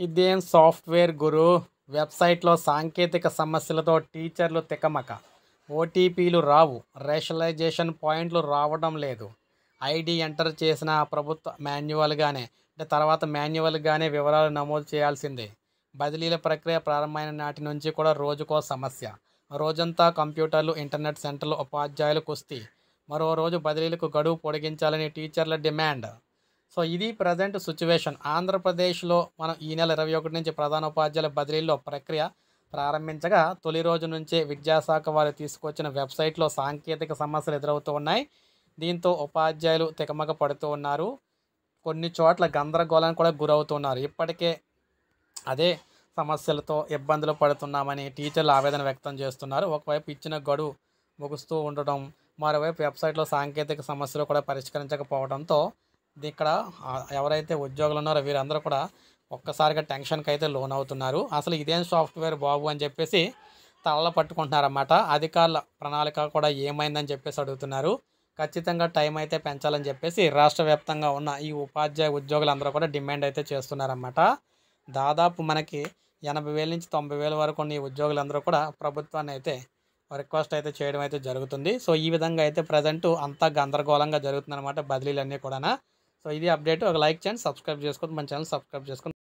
ఇదేం సాఫ్ట్వేర్ గురు. వెబ్సైట్లో సాంకేతిక సమస్యలతో టీచర్లు తికమక. ఓటీపీలు రావు, రేషనలైజేషన్ పాయింట్లు రావడం లేదు. ఐడి ఎంటర్ చేసిన ప్రభుత్వ మాన్యువల్గానే వివరాలు నమోదు చేయాల్సిందే. బదిలీల ప్రక్రియ ప్రారంభమైన నాటి నుంచి కూడా రోజుకో సమస్య. రోజంతా కంప్యూటర్లు, ఇంటర్నెట్ సెంటర్లు, ఉపాధ్యాయులు కుస్తీ. మరో రోజు బదిలీలకు గడువు పొడిగించాలని టీచర్ల డిమాండ్. సో ఇది ప్రజెంట్ సిచ్యువేషన్. ఆంధ్రప్రదేశ్లో మనం ఈ నెల 21 నుంచి ప్రధానోపాధ్యాయుల బదిలీల్లో ప్రక్రియ ప్రారంభించగా తొలి రోజు నుంచే విద్యాశాఖ వారు తీసుకొచ్చిన వెబ్సైట్లో సాంకేతిక సమస్యలు ఎదురవుతూ ఉన్నాయి. దీంతో ఉపాధ్యాయులు తికమక పడుతూ ఉన్నారు. కొన్ని చోట్ల గందరగోళానికి కూడా గురవుతున్నారు. ఇప్పటికే అదే సమస్యలతో ఇబ్బందులు పడుతున్నామని టీచర్లు ఆవేదన వ్యక్తం చేస్తున్నారు. ఒకవైపు ఇచ్చిన గడువు ముగుస్తూ ఉండడం, మరోవైపు వెబ్సైట్లో సాంకేతిక సమస్యలు కూడా పరిష్కరించకపోవడంతో ఇక్కడ ఎవరైతే ఉద్యోగులు ఉన్నారో వీరందరూ కూడా ఒక్కసారిగా టెన్షన్కి అయితే లోన్ అవుతున్నారు. అసలు ఇదేం సాఫ్ట్వేర్ బాబు అని చెప్పేసి తలలు పట్టుకుంటున్నారన్నమాట. అధికారుల ప్రణాళిక కూడా ఏమైందని చెప్పేసి అడుగుతున్నారు. ఖచ్చితంగా టైం అయితే పెంచాలని చెప్పేసి రాష్ట్ర వ్యాప్తంగా ఉన్న ఈ ఉపాధ్యాయ ఉద్యోగులందరూ కూడా డిమాండ్ అయితే చేస్తున్నారన్నమాట. దాదాపు మనకి 80,000 నుంచి 90,000 వరకు ఉన్న ఈ ఉద్యోగులందరూ కూడా ప్రభుత్వాన్ని అయితే రిక్వెస్ట్ అయితే చేయడం అయితే జరుగుతుంది. సో ఈ విధంగా అయితే ప్రజెంట్ అంతా గందరగోళంగా జరుగుతుందన్నమాట బదిలీలన్నీ కూడా. సో ఇది అప్డేట్. ఒక లైక్ చేయండి, సబ్స్క్రైబ్ చేసుకోండి, మన ఛానల్ సబ్స్క్రైబ్ చేసుకోండి.